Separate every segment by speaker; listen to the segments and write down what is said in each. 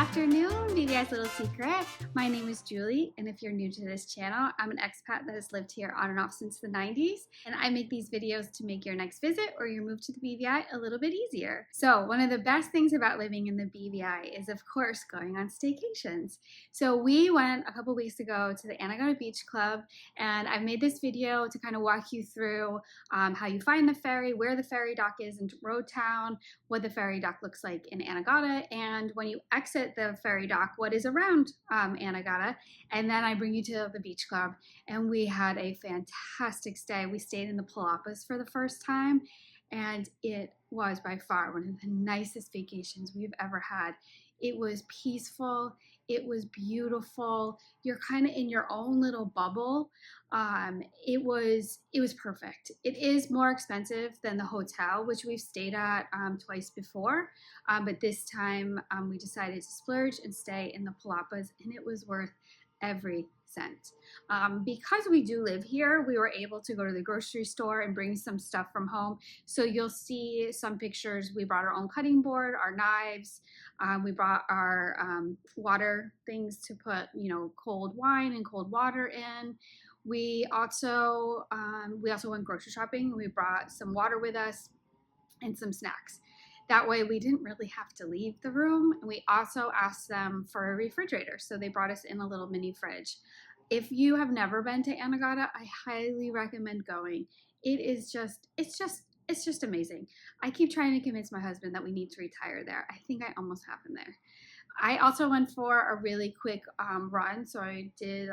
Speaker 1: afternoon, BVI's Little Secret. My name is Julie, and if you're new to this channel, I'm an expat that has lived here on and off since the 90s, and I make these videos to make your next visit or your move to the BVI a little bit easier. So one of the best things about living in the BVI is, of course, going on staycations. So we went a couple weeks ago to the Anegada Beach Club, and I've made this video to kind of walk you through how you find the ferry, where the ferry dock is in Road Town, what the ferry dock looks like in Anegada, and when you exit the ferry dock, what is around Anegada. And then I bring you to the beach club, and we had a fantastic stay. We stayed in the Palapas for the first time, and it was by far one of the nicest vacations we've ever had. It was peaceful. It was beautiful. You're kind of in your own little bubble. It was perfect. It is more expensive than the hotel, which we've stayed at twice before, but this time we decided to splurge and stay in the Palapas, and it was worth every cent. Because we do live here, we were able to go to the grocery store and bring some stuff from home. So you'll see some pictures. We brought our own cutting board, our knives. We brought our water things to put, cold wine and cold water in. We also went grocery shopping. We brought some water with us and some snacks. That way we didn't really have to leave the room. And we also asked them for a refrigerator. So they brought us in a little mini fridge. If you have never been to Anegada, I highly recommend going. It's just amazing. I keep trying to convince my husband that we need to retire there. I think I almost have him there. I also went for a really quick run. So I did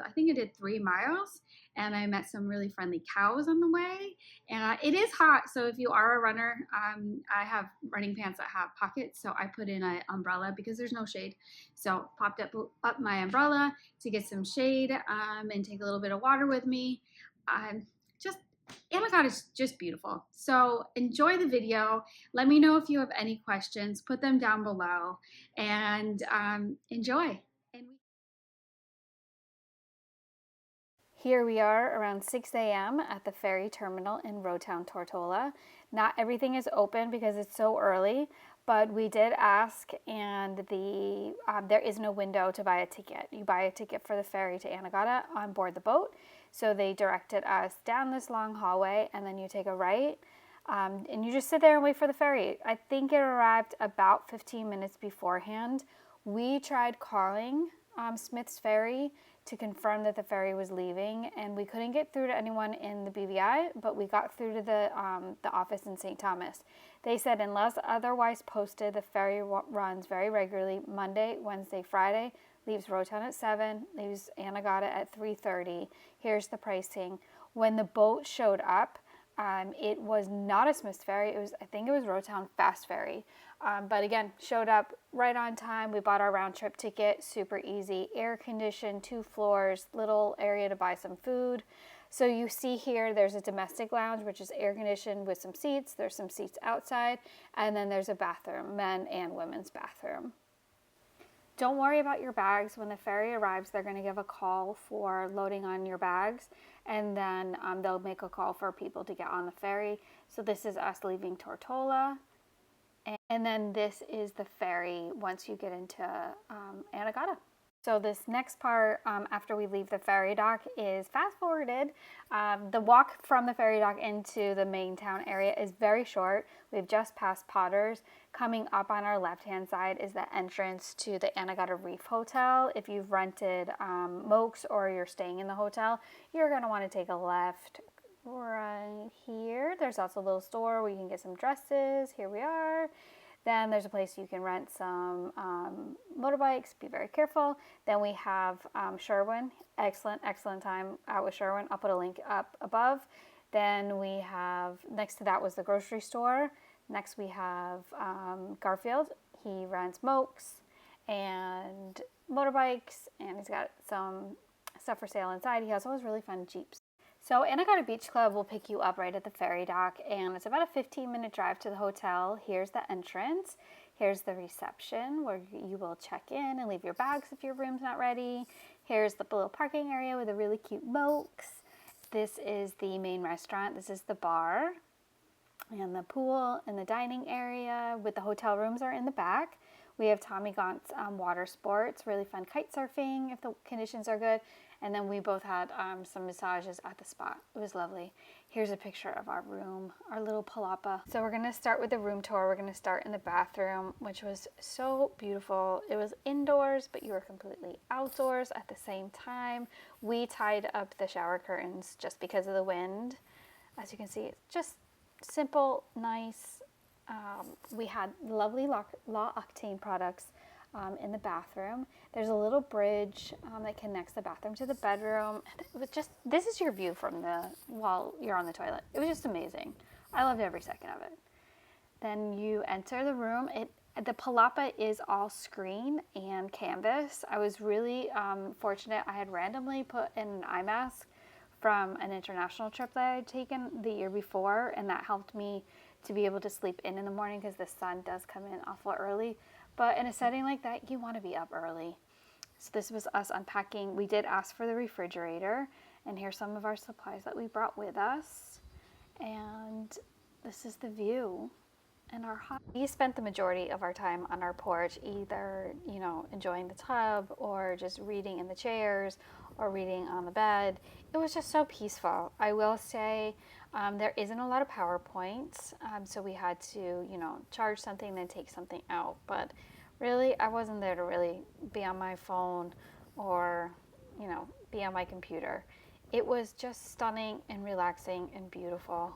Speaker 1: 3 miles, and I met some really friendly cows on the way. And it is hot, so if you are a runner, I have running pants that have pockets, so I put in an umbrella because there's no shade. So popped up my umbrella to get some shade and take a little bit of water with me. Anegada is just beautiful. So enjoy the video. Let me know if you have any questions. Put them down below, and enjoy. Here we are around 6 a.m. at the ferry terminal in Road Town, Tortola. Not everything is open because it's so early, but we did ask, and there is no window to buy a ticket. You buy a ticket for the ferry to Anegada on board the boat. So they directed us down this long hallway, and then you take a right, and you just sit there and wait for the ferry. I think it arrived about 15 minutes beforehand. We tried calling Smith's Ferry to confirm that the ferry was leaving, and we couldn't get through to anyone in the BVI, but we got through to the office in St. Thomas. They said unless otherwise posted, the ferry runs very regularly Monday, Wednesday, Friday, leaves Road Town at 7, leaves Anegada at 3:30. Here's the pricing. When the boat showed up, it was not a Smith's Ferry. I think it was Road Town Fast Ferry. But again, showed up right on time. We bought our round trip ticket, super easy, air conditioned, 2 floors, little area to buy some food. So you see here, there's a domestic lounge, which is air conditioned with some seats. There's some seats outside, and then there's a bathroom, men and women's bathroom. Don't worry about your bags. When the ferry arrives, they're going to give a call for loading on your bags, and then they'll make a call for people to get on the ferry. So this is us leaving Tortola, and then this is the ferry once you get into Anegada. So this next part, after we leave the ferry dock, is fast forwarded. The walk from the ferry dock into the main town area is very short. We've just passed Potter's. Coming up on our left-hand side is the entrance to the Anegada Reef Hotel. If you've rented Mokes or you're staying in the hotel, you're going to want to take a left right here. There's also a little store where you can get some dresses. Here we are. Then there's a place you can rent some motorbikes. Be very careful. Then we have Sherwin. Excellent time out with Sherwin. I'll put a link up above. Then we have, next to that was the grocery store. Next we have Garfield. He rents Mokes and motorbikes, and he's got some stuff for sale inside. He also has really fun Jeeps. So Anegada Beach Club will pick you up right at the ferry dock, and it's about a 15-minute drive to the hotel. Here's the entrance. Here's the reception where you will check in and leave your bags if your room's not ready. Here's the little parking area with a really cute Mokes. This is the main restaurant. This is the bar, and the pool and the dining area with the hotel rooms are in the back. We have Tommy Gaunt's water sports, really fun kite surfing if the conditions are good. And then we both had some massages at the spa. It was lovely. Here's a picture of our room, our little palapa. So we're gonna start with the room tour. We're gonna start in the bathroom, which was so beautiful. It was indoors, but you were completely outdoors at the same time. We tied up the shower curtains just because of the wind. As you can see, it's just simple, nice. We had lovely La Octane products in the bathroom. There's a little bridge that connects the bathroom to the bedroom. It was just, this is your view from while you're on the toilet. It was just amazing. I loved every second of it. Then you enter the room. The palapa is all screen and canvas. I was really fortunate. I had randomly put in an eye mask from an international trip that I had taken the year before, and that helped me to be able to sleep in the morning because the sun does come in awful early. But in a setting like that, you want to be up early. So this was us unpacking. We did ask for the refrigerator, and here's some of our supplies that we brought with us. And this is the view. And we spent the majority of our time on our porch, either, you know, enjoying the tub or just reading in the chairs or reading on the bed. It was just so peaceful. I will say there isn't a lot of PowerPoints, so we had to, you know, charge something, then take something out. But really, I wasn't there to really be on my phone or, you know, be on my computer. It was just stunning and relaxing and beautiful.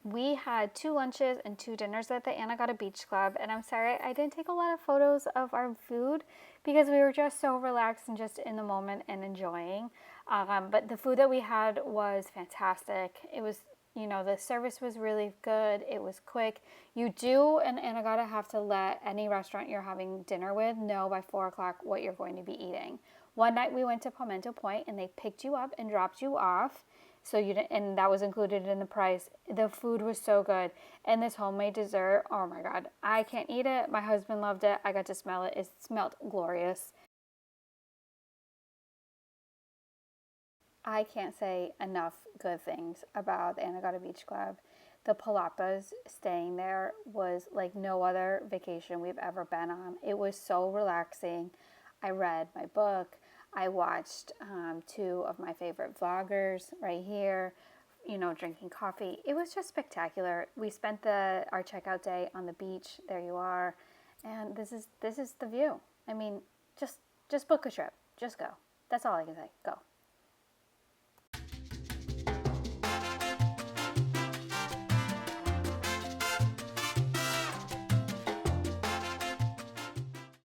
Speaker 1: We had 2 lunches and 2 dinners at the Anegada Beach Club, and I'm sorry I didn't take a lot of photos of our food because we were just so relaxed and just in the moment and enjoying. But the food that we had was fantastic. It was, you know, the service was really good. It was quick. You do in Anegada have to let any restaurant you're having dinner with know by 4 o'clock what you're going to be eating. One night we went to Pomato Point and they picked you up and dropped you off. So and that was included in the price. The food was so good. And this homemade dessert, oh my God, I can't eat it. My husband loved it. I got to smell it. It smelled glorious. I can't say enough good things about the Anegada Beach Club. The Palapas, staying there was like no other vacation we've ever been on. It was so relaxing. I read my book. I watched 2 of my favorite vloggers right here, you know, drinking coffee. It was just spectacular. We spent our checkout day on the beach. There you are. And this is the view. I mean, just book a trip. Just go. That's all I can say. Go.